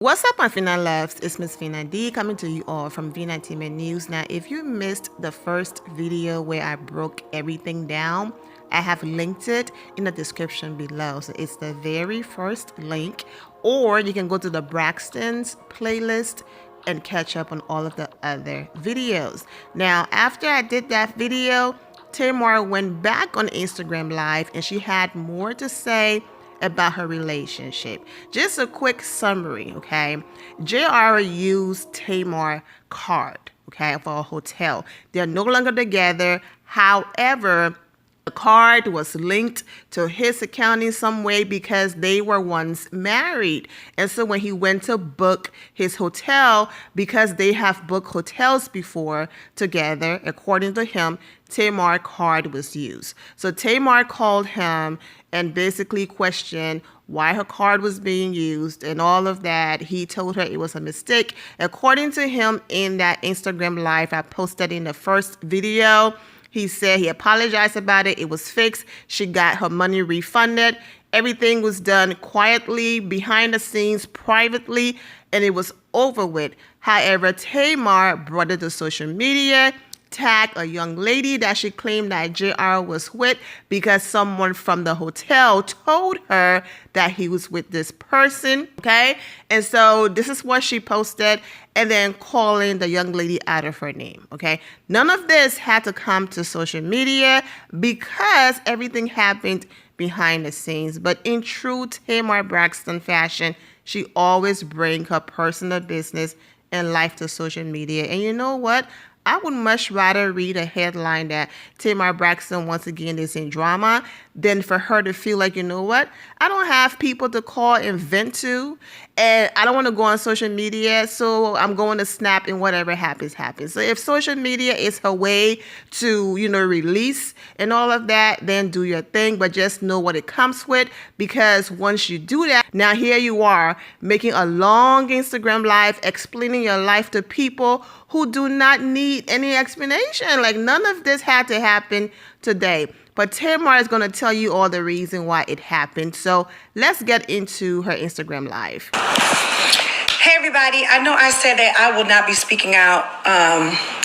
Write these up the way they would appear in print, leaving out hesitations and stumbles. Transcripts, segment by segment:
What's up, my Fina loves? It's Miss Fina D coming to you all from Fina TMI News. Now, if you missed the first video where I broke everything down, I have linked it in the description below. So it's the very first link, or you can go to the Braxton's playlist and catch up on all of the other videos. Now, after I did that video, Tamar went back on Instagram Live and she had more to say about her relationship. Just a quick summary, okay? JR used Tamar card, okay, for a hotel. They're no longer together. However, the card was linked to his account in some way because they were once married. And so when he went to book his hotel, because they have booked hotels before together, according to him, Tamar card was used. So Tamar called him and basically questioned why her card was being used and all of that. He told her it was a mistake. According to him, in that Instagram Live I posted in the first video, he said he apologized about it. It was fixed. She got her money refunded. Everything was done quietly, behind the scenes, privately, and it was over with. However, Tamar brought it to social media, tagged a young lady that she claimed that JR was with because someone from the hotel told her that he was with this person, okay? And so this is what she posted, and then calling the young lady out of her name, okay? None of this had to come to social media because everything happened behind the scenes. But in true Tamar Braxton fashion, she always brings her personal business and life to social media. And you know what? I would much rather read a headline that Tamar Braxton once again is in drama than for her to feel like, you know what, I don't have people to call and vent to, and I don't want to go on social media, so I'm going to snap and whatever happens, happens. So if social media is her way to, release and all of that, then do your thing, but just know what it comes with, because once you do that, now here you are making a long Instagram Live explaining your life to people who do not need any explanation. Like, none of this had to happen today. But Tamar is going to tell you all the reason why it happened. So let's get into her Instagram Live. Hey, everybody. I know I said that I will not be speaking out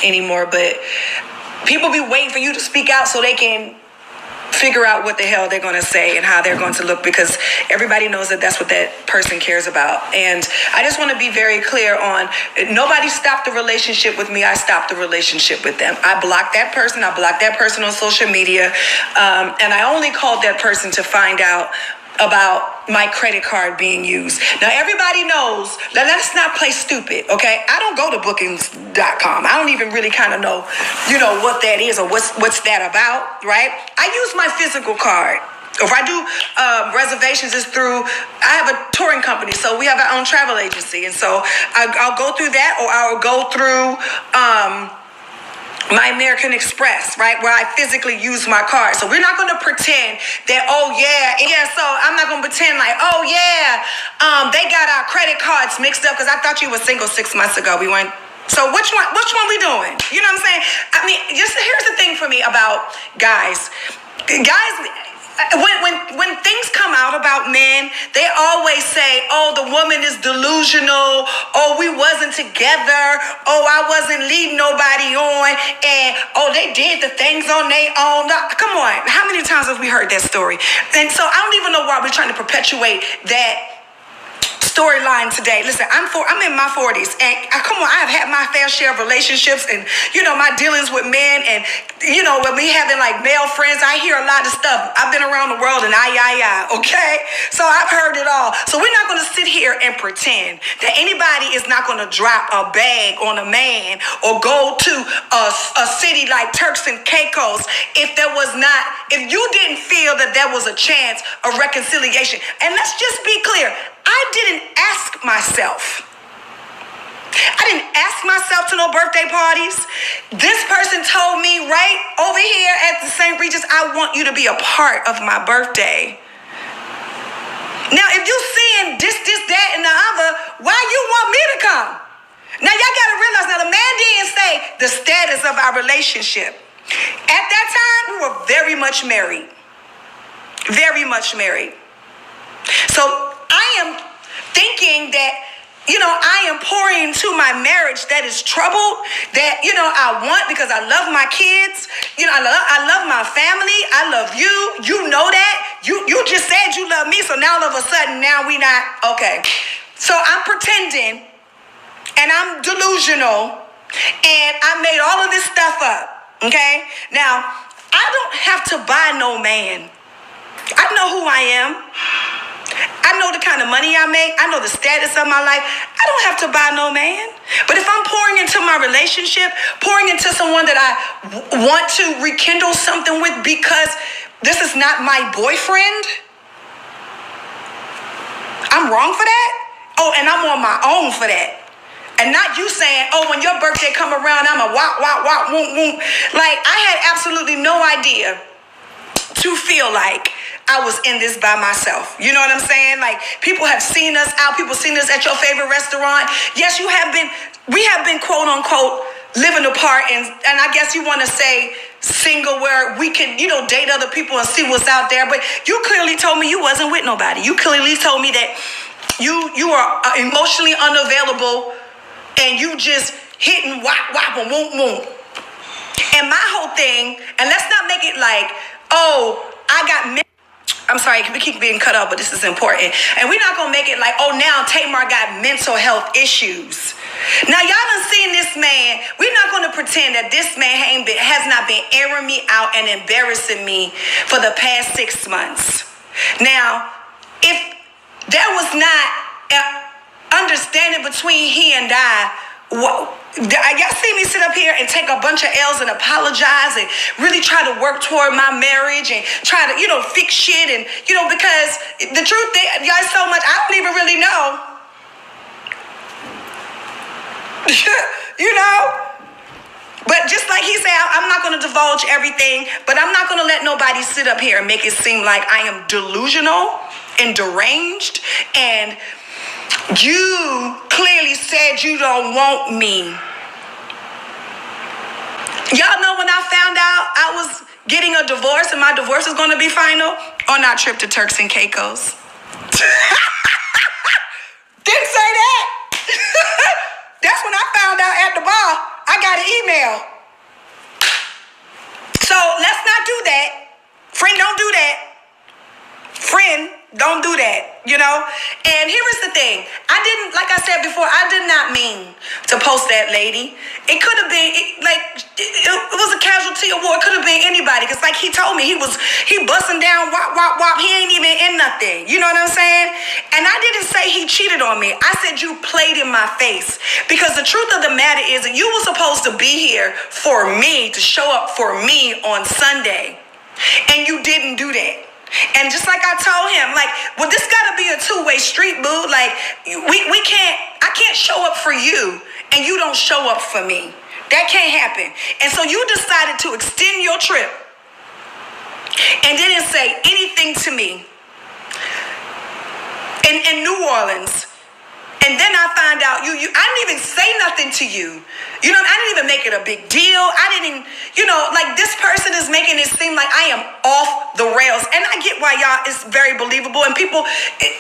anymore, but people be waiting for you to speak out so they can figure out what the hell they're going to say and how they're going to look, because everybody knows that that's what that person cares about. And I just want to be very clear on, nobody stopped the relationship with me. I stopped the relationship with them. I blocked that person. I blocked that person on social media. And I only called that person to find out about my credit card being used. Now, everybody knows that let's not play stupid, okay? I don't go to bookings.com. I don't even really kind of know, what that is or what's that about, right? I use my physical card. If I do reservations, it's through, I have a touring company, so we have our own travel agency. And so I'll go through that, or I'll go through my American Express, right, where I physically use my card. So we're not going to pretend that, so I'm not going to pretend like, they got our credit cards mixed up because I thought you were single 6 months ago. We weren't. So which one we doing? You know what I'm saying? I mean, just here's the thing for me about guys. When things come out about men, they always say, oh, the woman is delusional. Oh, we wasn't together. Oh, I wasn't leading nobody on. And, oh, they did the things on their own. Come on. How many times have we heard that story? And so I don't even know why we're trying to perpetuate that storyline today. Listen, I'm in my 40s, and come on, I have had my fair share of relationships and, my dealings with men, and, when we having like male friends, I hear a lot of stuff. I've been around the world and okay? So I've heard it all. So we're not going to sit here and pretend that anybody is not going to drop a bag on a man or go to a city like Turks and Caicos if you didn't feel that there was a chance of reconciliation. And let's just be clear. I didn't ask myself. I didn't ask myself to no birthday parties. This person told me right over here at the St. Regis, I want you to be a part of my birthday. Now, if you seeing this, that, and the other, why you want me to come? Now, y'all got to realize, the man didn't say the status of our relationship. At that time, we were very much married. Very much married. So I am thinking that I am pouring into my marriage that is troubled, that, I want because I love my kids. I love my family. I love you. You know that. You just said you love me. So now all of a sudden, now we not, okay. So I'm pretending and I'm delusional and I made all of this stuff up, okay? Now, I don't have to buy no man. I know who I am. I know the kind of money I make. I know the status of my life. I don't have to buy no man. But if I'm pouring into my relationship, pouring into someone that I want to rekindle something with because this is not my boyfriend, I'm wrong for that? Oh, and I'm on my own for that. And not you saying, oh, when your birthday come around, I'm a wop, wop, wop, woom, woom. Like, I had absolutely no idea to feel like I was in this by myself. You know what I'm saying? Like, people have seen us out. People seen us at your favorite restaurant. Yes, we have been quote unquote living apart. And I guess you want to say single where we can, date other people and see what's out there. But you clearly told me you wasn't with nobody. You clearly told me that you are emotionally unavailable and you just hitting wop, wop, and woom, woom. And my whole thing, and let's not make it like, oh, I'm sorry, we keep being cut off, but this is important. And we're not going to make it like, oh, now Tamar got mental health issues. Now, y'all done seen this man. We're not going to pretend that this man has not been airing me out and embarrassing me for the past 6 months. Now, if there was not understanding between he and y'all see me sit up here and take a bunch of L's and apologize and really try to work toward my marriage and try to, fix shit and, because the truth is, y'all so much, I don't even really know. But just like he said, I'm not going to divulge everything, but I'm not going to let nobody sit up here and make it seem like I am delusional and deranged and you clearly said you don't want me. Y'all know when I found out I was getting a divorce and my divorce is going to be final on our trip to Turks and Caicos. Didn't say that. That's when I found out at the bar. I got an email. So let's not do that. Friend, don't do that. Friend, don't do that, And here is the thing. Like I said before, I did not mean to post that lady. It could have been, it was a casualty of war. It could have been anybody. Because like he told me, he busting down, wop, wop, wop. He ain't even in nothing. You know what I'm saying? And I didn't say he cheated on me. I said you played in my face. Because the truth of the matter is that you were supposed to be here for me, to show up for me on Sunday. And you didn't do that. And just like I told him, this gotta be a two-way street, boo. I can't show up for you and you don't show up for me. That can't happen. And so you decided to extend your trip and didn't say anything to me in New Orleans. And then I find out I didn't even say nothing to you. I didn't even make it a big deal. I didn't, this person is making it seem like I am off the rails. And I get why y'all is very believable. And people,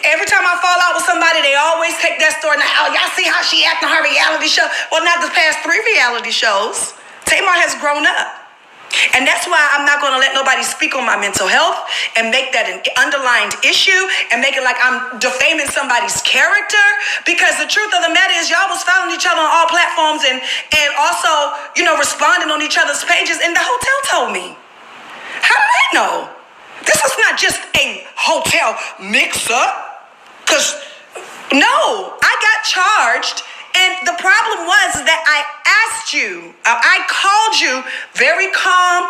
every time I fall out with somebody, they always take that story. Now, y'all see how she acting her reality show? Well, not the past 3 reality shows. Tamar has grown up. And that's why I'm not going to let nobody speak on my mental health and make that an underlined issue and make it like I'm defaming somebody's character. Because the truth of the matter is y'all was following each other on all platforms and also, responding on each other's pages. And the hotel told me. How did I know? This was not just a hotel mix-up. Because, no, I got charged. And the problem was that I asked you, I called you very calm,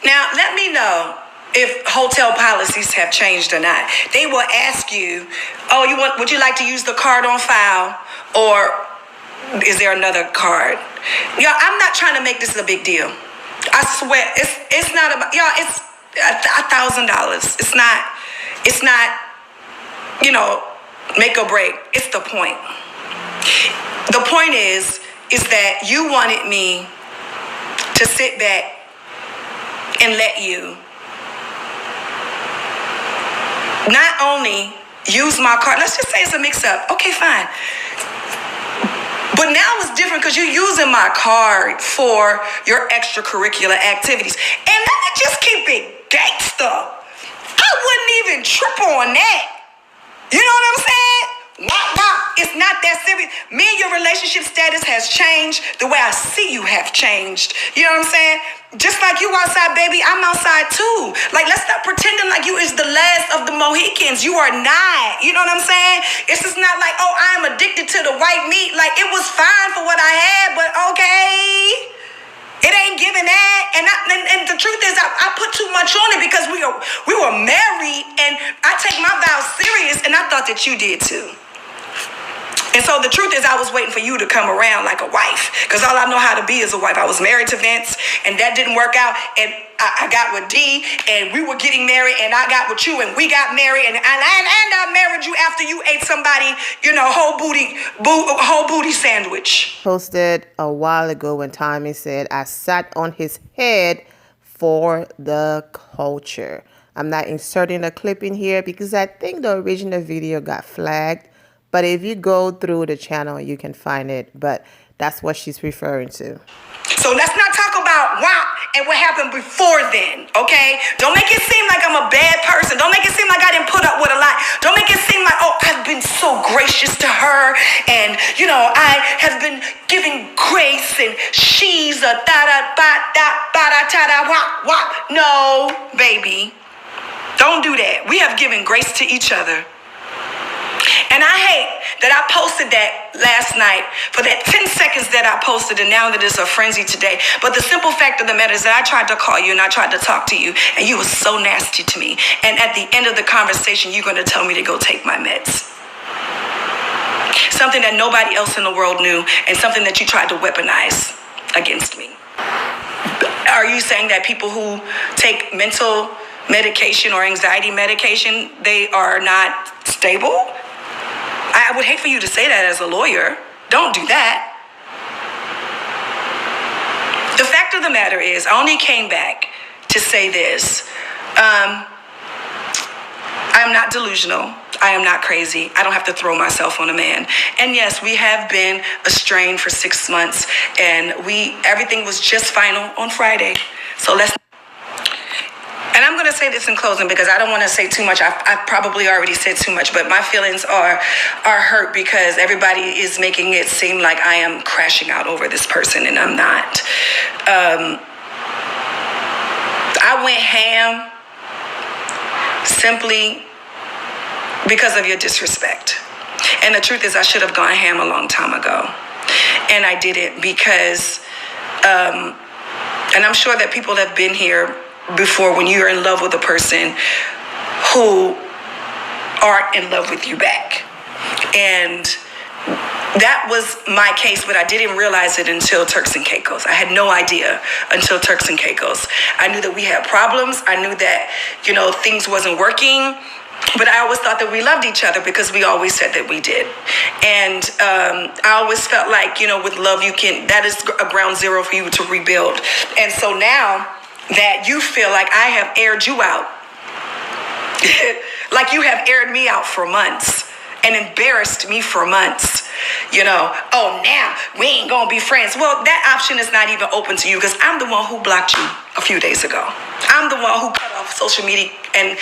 Now, let me know if hotel policies have changed or not. They will ask you, would you like to use the card on file? Or is there another card? Y'all, I'm not trying to make this a big deal. I swear, it's not about, y'all, it's $1,000. It's not, make or break. It's the point. The point is that you wanted me to sit back and let you not only use my card. Let's just say it's a mix-up. Okay, fine. different because you're using my card for your extracurricular activities. And let me just keep it gangster. I wouldn't even trip on that. You know what I'm saying? Why? It's not that serious. Me and your relationship status has changed. The way I see you have changed. You know what I'm saying? Just like you outside, baby, I'm outside too. Like, let's stop pretending like you is the last of the Mohicans. You are not. You know what I'm saying? It's just not like, oh, I'm addicted to the white meat. Like, it was fine for what I had, but okay. It ain't giving that. And the truth is, I put too much on it because we were married, and I take my vows serious, and I thought that you did too. And so the truth is, I was waiting for you to come around like a wife, because all I know how to be is a wife. I was married to Vince, and that didn't work out, and I got with D, and we were getting married, and I got with you, and we got married, and I married you after you ate somebody, whole booty sandwich. Posted a while ago when Tommie said, I sat on his head for the culture. I'm not inserting a clip in here because I think the original video got flagged. But if you go through the channel, you can find it. But that's what she's referring to. So let's not talk about WAP and what happened before then, okay? Don't make it seem like I'm a bad person. Don't make it seem like I didn't put up with a lot. Don't make it seem like, oh, I've been so gracious to her, and, I have been giving grace, and she's a da-da-ba-da-ba-da-ta-da-wop-wop. No, baby. Don't do that. We have given grace to each other. And I hate that I posted that last night for that 10 seconds that I posted, and now that it's a frenzy today. But the simple fact of the matter is that I tried to call you and I tried to talk to you, and you were so nasty to me. And at the end of the conversation, you're going to tell me to go take my meds. Something that nobody else in the world knew, and something that you tried to weaponize against me. Are you saying that people who take mental medication or anxiety medication, they are not stable? I would hate for you to say that as a lawyer. Don't do that. The fact of the matter is, I only came back to say this. I am not delusional. I am not crazy. I don't have to throw myself on a man. And yes, we have been estranged for 6 months, and everything was just fine on Friday. So and I'm going to say this in closing because I don't want to say too much. I've probably already said too much, but my feelings are hurt because everybody is making it seem like I am crashing out over this person, and I'm not. I went ham simply because of your disrespect. And the truth is, I should have gone ham a long time ago. And I didn't because, and I'm sure that people have been here before when you're in love with a person who aren't in love with you back. And that was my case, but I didn't realize it until Turks and Caicos. I had no idea until Turks and Caicos. I knew that we had problems. I knew that, things wasn't working. But I always thought that we loved each other because we always said that we did. And I always felt like, with love, that is a ground zero for you to rebuild. And so now that you feel like I have aired you out, like you have aired me out for months and embarrassed me for months, oh, now we ain't gonna be friends. Well, that option is not even open to you because I'm the one who blocked you a few days ago. I'm the one who cut off social media and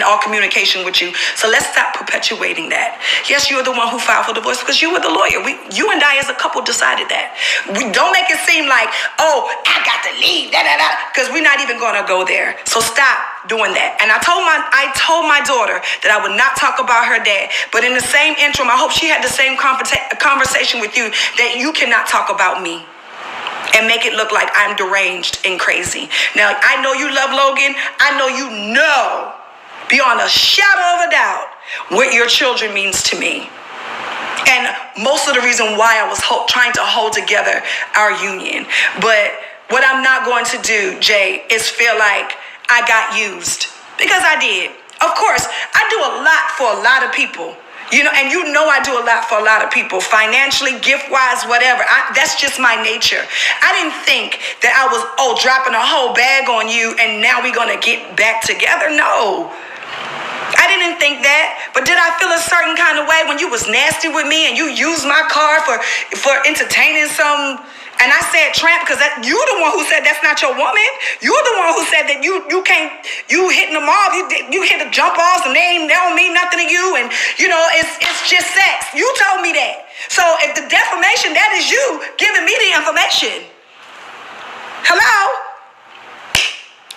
all communication with you. So let's stop perpetuating that. Yes, you're the one who filed for divorce because you were the lawyer. You and I as a couple decided that. We don't make it seem like, oh, I got to leave, because we're not even going to go there. So stop doing that. And I told my daughter that I would not talk about her dad. But in the same interim, I hope she had the same conversation with you that you cannot talk about me and make it look like I'm deranged and crazy. Now, I know you love Logan. I know you know beyond a shadow of a doubt what your children means to me. And most of the reason why I was trying to hold together our union. But what I'm not going to do, Jay, is feel like I got used. Because I did. Of course, I do a lot for a lot of people. And I do a lot for a lot of people, financially, gift-wise, whatever. That's just my nature. I didn't think that I was, dropping a whole bag on you and now we're going to get back together. No. I didn't think that, but did I feel a certain kind of way when you was nasty with me and you used my car for entertaining some? And I said tramp because you're the one who said that's not your woman. You're the one who said that you can't, you hitting them off, you hit the jump offs and they don't mean nothing to you, and it's just sex. You told me that. So if the defamation, that is you giving me the information. Hello?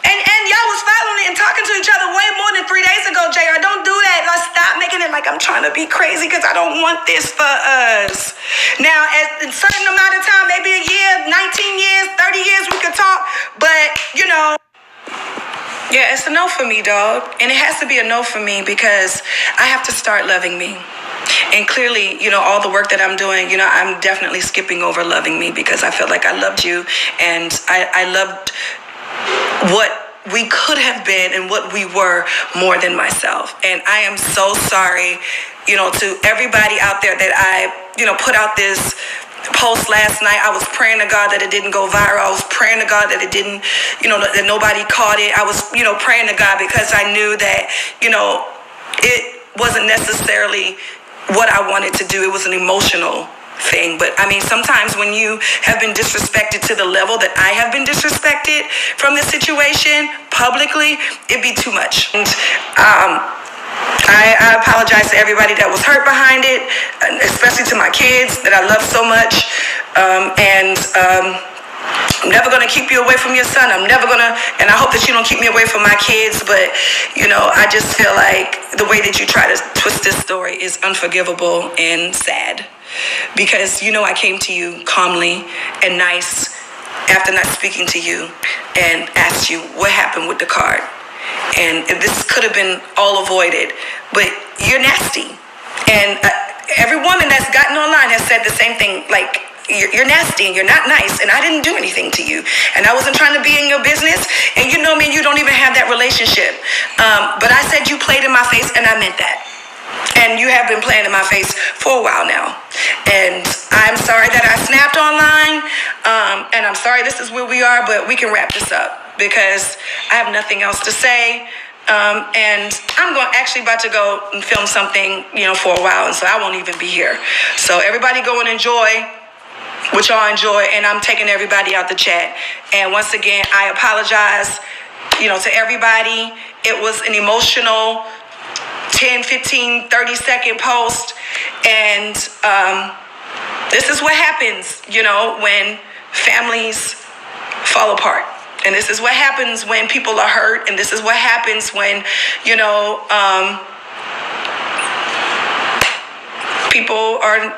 And y'all was following it and talking to each other way more than 3 days ago, JR. Don't do that. Let's stop making it like I'm trying to be crazy because I don't want this for us. Now, at a certain amount of time, maybe a year, 19 years, 30 years, we could talk. But, yeah, it's a no for me, dog. And it has to be a no for me because I have to start loving me. And clearly, all the work that I'm doing, I'm definitely skipping over loving me because I felt like I loved you and I loved what we could have been and what we were more than myself. And I am so sorry, to everybody out there that I, put out this post last night. I was praying to God that it didn't go viral. I was praying to God that it didn't, that nobody caught it. I was, praying to God because I knew that, it wasn't necessarily what I wanted to do. It was an emotional thing. But I mean, sometimes when you have been disrespected to the level that I have been disrespected from this situation publicly, it'd be too much. And I apologize to everybody that was hurt behind it, especially to my kids that I love so much. I'm never going to keep you away from your son. I'm never going to, and I hope that you don't keep me away from my kids. But, I just feel like the way that you try to twist this story is unforgivable and sad. Because, I came to you calmly and nice after not speaking to you and asked you what happened with the card. And this could have been all avoided, but you're nasty. And every woman that's gotten online has said the same thing, like, you're nasty and you're not nice, and I didn't do anything to you, and I wasn't trying to be in your business, and you know me, and you don't even have that relationship. But I said you played in my face, and I meant that. And you have been playing in my face for a while now. And I'm sorry that I snapped online. And I'm sorry this is where we are, but we can wrap this up because I have nothing else to say. And I'm about to go and film something, for a while. And so I won't even be here. So everybody go and enjoy what y'all enjoy. And I'm taking everybody out the chat. And once again, I apologize, to everybody. It was an emotional 10, 15, 30-second post. And this is what happens, when families fall apart. And this is what happens when people are hurt. And this is what happens when, people are,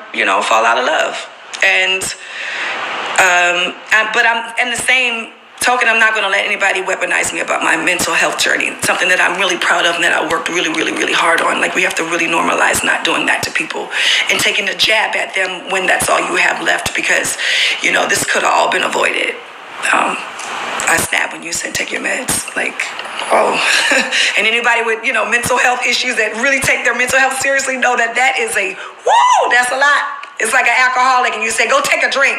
fall out of love. And, but I'm in the same token, I'm not going to let anybody weaponize me about my mental health journey. Something that I'm really proud of and that I worked really, really, really hard on. Like, we have to really normalize not doing that to people and taking a jab at them when that's all you have left, because, this could have all been avoided. I snapped when you said take your meds. Like, oh. And anybody with, mental health issues that really take their mental health seriously know that that is that's a lot. It's like an alcoholic and you say, go take a drink.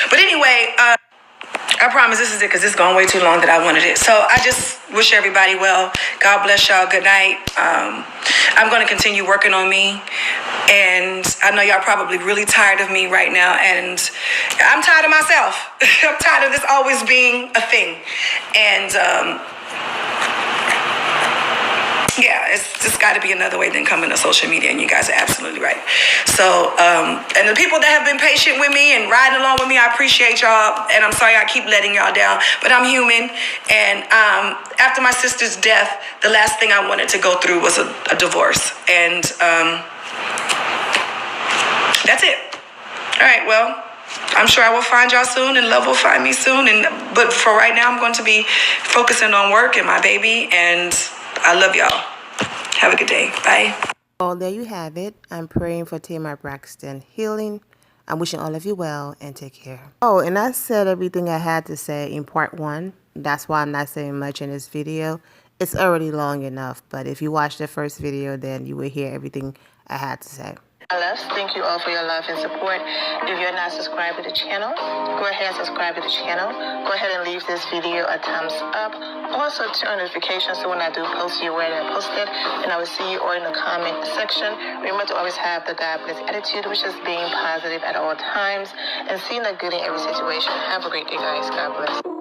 But anyway, I promise this is it because it's gone way too long that I wanted it. So I just wish everybody well. God bless y'all. Good night. I'm going to continue working on me. And I know y'all probably really tired of me right now. And I'm tired of myself. I'm tired of this always being a thing. And yeah, it's just got to be another way than coming to social media, and you guys are absolutely right. So, and the people that have been patient with me and riding along with me, I appreciate y'all, and I'm sorry I keep letting y'all down, but I'm human, and after my sister's death, the last thing I wanted to go through was a divorce, and that's it. All right, well, I'm sure I will find y'all soon, and love will find me soon, but for right now, I'm going to be focusing on work and my baby, and I love y'all. Have a good day. Bye. Well, there you have it. I'm praying for Tamar Braxton healing. I'm wishing all of you well and take care. Oh, and I said everything I had to say in part 1. That's why I'm not saying much in this video. It's already long enough, but if you watch the first video, then you will hear everything I had to say. Thank you all for your love and support. If you're not subscribed to the channel, go ahead and subscribe to the channel. Go ahead and leave this video a thumbs up. Also, turn on notifications so when I do post, you're aware that I posted. And I will see you all in the comment section. Remember to always have the God bless attitude, which is being positive at all times and seeing the good in every situation. Have a great day, guys. God bless.